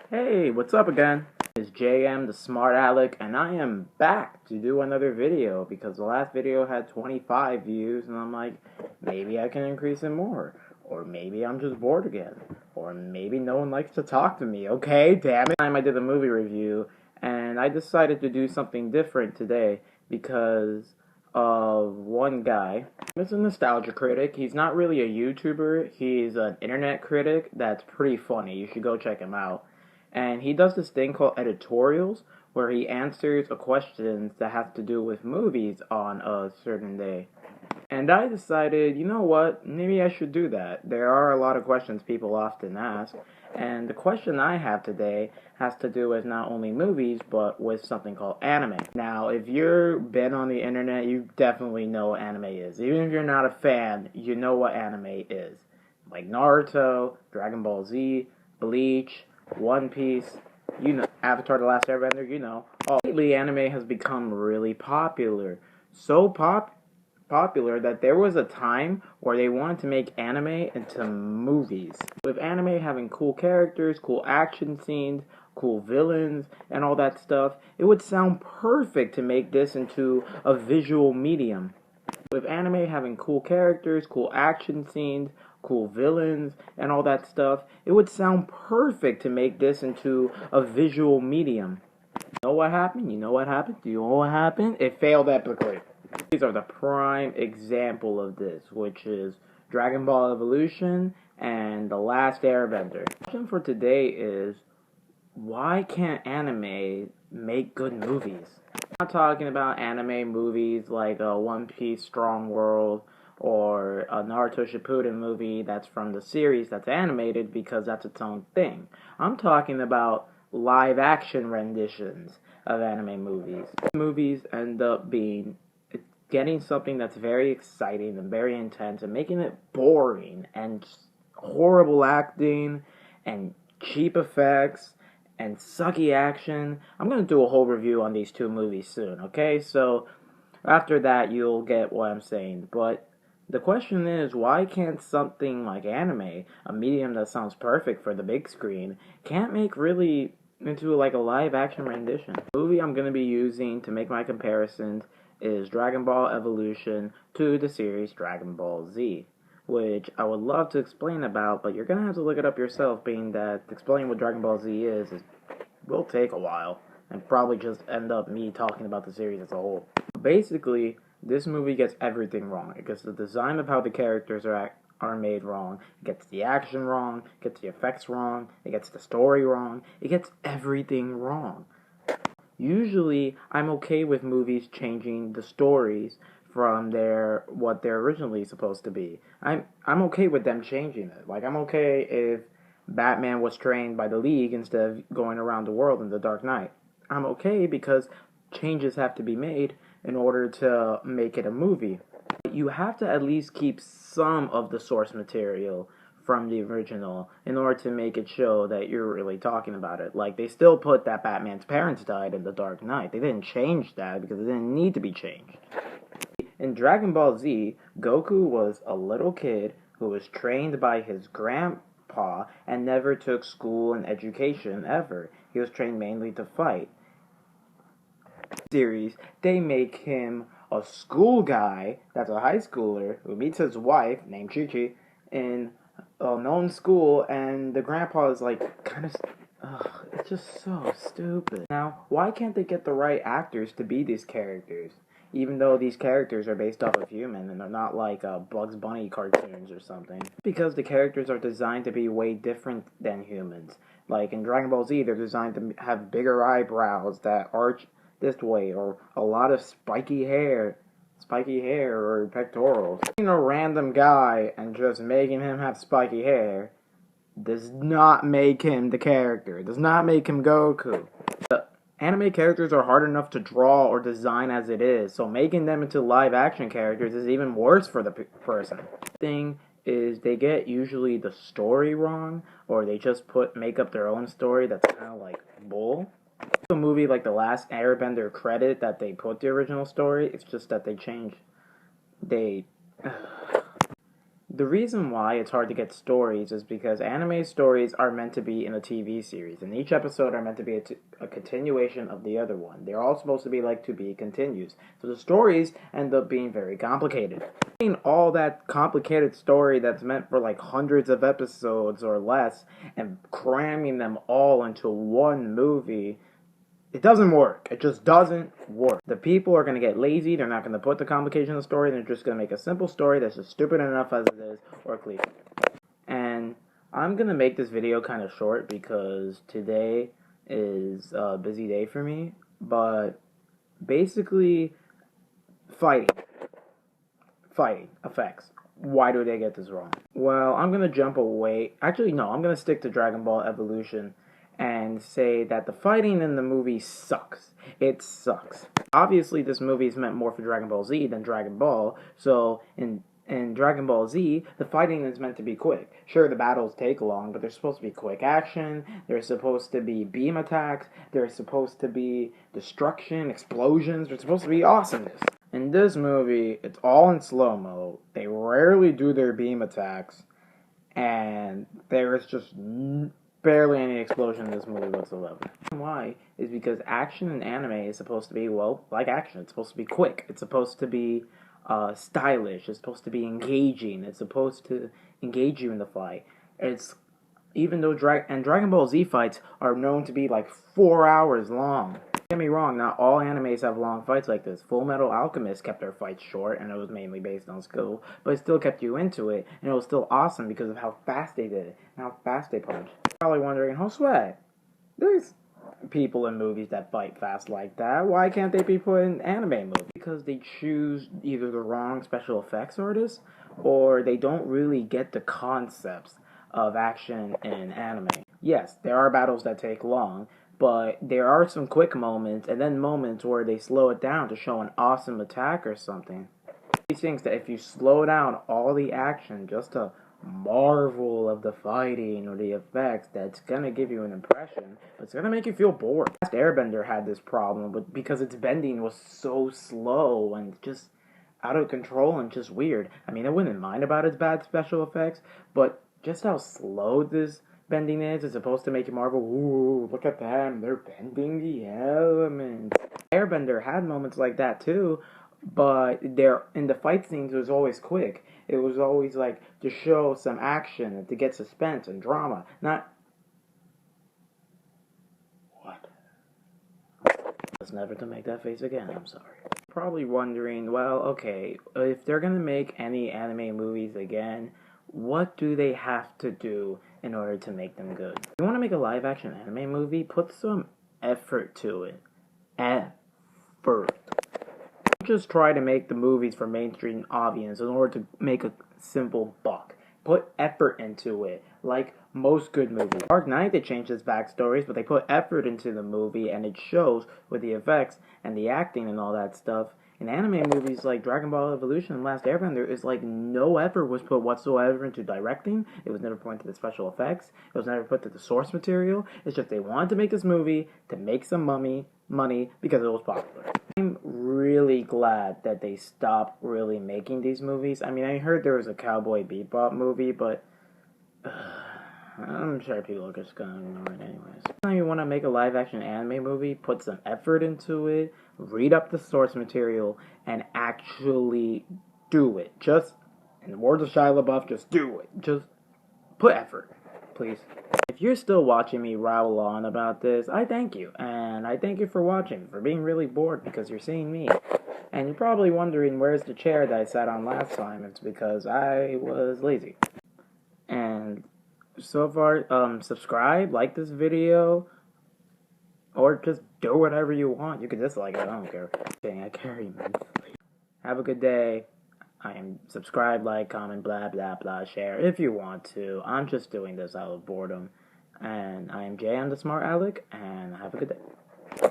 Hey, what's up again? It's JMtheSmartAlic, and I am back to do another video because the last video had 25 views, and I'm like, maybe I can increase it more. Or maybe I'm just bored again. Or maybe no one likes to talk to me, okay? Damn it. I did a movie review, and I decided to do something different today because of one guy. He's a nostalgia critic. He's not really a YouTuber. He's an internet critic that's pretty funny. You should go check him out. And he does this thing called editorials where he answers a question that has to do with movies on a certain day. And I decided, you know what, maybe I should do that. There are a lot of questions people often ask, and the question I have today has to do with not only movies, but with something called anime. Now, if you've been on the internet, you definitely know what anime is. Even if you're not a fan, you know what anime is. Like Naruto, Dragon Ball Z, Bleach, One Piece, you know, Avatar: The Last Airbender, you know. Lately, anime has become really popular. So popular that there was a time where they wanted to make anime into movies. With anime having cool characters, cool action scenes, cool villains, and all that stuff, it would sound perfect to make this into a visual medium. With anime having cool characters, cool action scenes, cool villains, and all that stuff, it would sound perfect to make this into a visual medium. You know what happened? You know what happened? Do you know what happened? It failed epically. These are the prime example of this, which is Dragon Ball Evolution and The Last Airbender. The question for today is, why can't anime make good movies? I'm not talking about anime movies like a One Piece Strong World or a Naruto Shippuden movie that's from the series that's animated because that's its own thing. I'm talking about live action renditions of anime movies. Movies end up getting something that's very exciting and very intense and making it boring and horrible acting and cheap effects and sucky action. I'm going to do a whole review on these two movies soon, okay? So after that, you'll get what I'm saying. But the question is, why can't something like anime, a medium that sounds perfect for the big screen, can't make really into like a live action rendition? The movie I'm going to be using to make my comparisons is Dragon Ball Evolution to the series Dragon Ball Z, which I would love to explain about, but you're going to have to look it up yourself, being that explaining what Dragon Ball Z will take a while, and probably just end up me talking about the series as a whole. Basically, this movie gets everything wrong. It gets the design of how the characters are made wrong, it gets the action wrong, it gets the effects wrong, it gets the story wrong, it gets everything wrong. Usually, I'm okay with movies changing the stories from what they're originally supposed to be. I'm okay with them changing it. Like, I'm okay if Batman was trained by the League instead of going around the world in the Dark Knight. I'm okay because changes have to be made in order to make it a movie. You have to at least keep some of the source material from the original in order to make it show that you're really talking about it. Like, they still put that Batman's parents died in The Dark Knight. They didn't change that because it didn't need to be changed. In Dragon Ball Z, Goku was a little kid who was trained by his grandpa and never took school and education ever. He was trained mainly to fight. Series, they make him a school guy that's a high schooler who meets his wife named Chi-Chi in a known school, and the grandpa is like it's just so stupid. Now, why can't they get the right actors to be these characters, even though these characters are based off of human and they're not like Bugs Bunny cartoons or something? Because the characters are designed to be way different than humans. Like in Dragon Ball Z, they're designed to have bigger eyebrows that arch this way, or a lot of spiky hair or pectorals. Taking a random guy and just making him have spiky hair does not make him the character. It does not make him Goku. The anime characters are hard enough to draw or design as it is, so making them into live action characters is even worse for the person. Thing is, they get usually the story wrong, or they just make up their own story that's kind of like bull. A movie like The Last Airbender credit that they put the original story, it's just that they The reason why it's hard to get stories is because anime stories are meant to be in a TV series, and each episode are meant to be a continuation of the other one. They're all supposed to be like to be continues. So the stories end up being very complicated. All that complicated story that's meant for like hundreds of episodes or less, and cramming them all into one movie, it doesn't work. It just doesn't work. The people are going to get lazy. They're not going to put the complication in the story. They're just going to make a simple story that's just stupid enough as it is, or cliche. And I'm going to make this video kind of short because today is a busy day for me. But basically, fighting effects. Why do they get this wrong? Well, I'm going to jump away. Actually, no, I'm going to stick to Dragon Ball Evolution and say that the fighting in the movie sucks. It sucks. Obviously, this movie is meant more for Dragon Ball Z than Dragon Ball, so in Dragon Ball Z, the fighting is meant to be quick. Sure, the battles take long, but they're supposed to be quick action, there's supposed to be beam attacks, there's supposed to be destruction, explosions, there's supposed to be awesomeness. In this movie, it's all in slow-mo, they rarely do their beam attacks, and there is just barely any explosion in this movie whatsoever. Why? Is because action in anime is supposed to be, well, like action. It's supposed to be quick. It's supposed to be stylish. It's supposed to be engaging. It's supposed to engage you in the fight. It's even though Dragon Ball Z fights are known to be like 4 hours long. Don't get me wrong, not all animes have long fights like this. Full Metal Alchemist kept their fights short, and it was mainly based on skill, but it still kept you into it, and it was still awesome because of how fast they did it, and how fast they punched. You're probably wondering, Josue, there's people in movies that fight fast like that. Why can't they be put in anime movies? Because they choose either the wrong special effects artists, or they don't really get the concepts of action in anime. Yes, there are battles that take long, but there are some quick moments, and then moments where they slow it down to show an awesome attack or something. These things that if you slow down all the action just to marvel of the fighting or the effects, that's gonna give you an impression, but it's gonna make you feel bored. Last Airbender had this problem, but because its bending was so slow and just out of control and just weird. I mean, I wouldn't mind about its bad special effects, but just how slow this bending is supposed to make you marvel. Ooh, look at them, they're bending the elements. Airbender had moments like that too, but in the fight scenes it was always quick. It was always like to show some action and to get suspense and drama. Not what? Let's never to make that face again, I'm sorry. Probably wondering, well, okay, if they're gonna make any anime movies again, what do they have to do in order to make them good? If you want to make a live-action anime movie, put some effort to it. Effort. Don't just try to make the movies for mainstream audience in order to make a simple buck. Put effort into it, like most good movies. Dark Knight, they changed its backstories, but they put effort into the movie, and it shows with the effects and the acting and all that stuff. In anime movies like Dragon Ball Evolution and Last Airbender, it's like no effort was put whatsoever into directing. It was never put into the special effects. It was never put to the source material. It's just they wanted to make this movie to make some money because it was popular. I'm really glad that they stopped really making these movies. I mean, I heard there was a Cowboy Bebop movie, but I'm sure people are just gonna ignore it anyways. If you want to make a live-action anime movie, put some effort into it, read up the source material, and actually do it. Just, in the words of Shia LaBeouf, just do it. Just put effort, please. If you're still watching me rattle on about this, I thank you. And I thank you for watching, for being really bored because you're seeing me. And you're probably wondering where's the chair that I sat on last time. It's because I was lazy. And so far, subscribe, like this video, or just do whatever you want. You can dislike it, I don't care. Dang, I care immensely. Have a good day. I am subscribe, like, comment, blah, blah, blah, share if you want to. I'm just doing this out of boredom. And I am JMtheSmartAlic, and have a good day.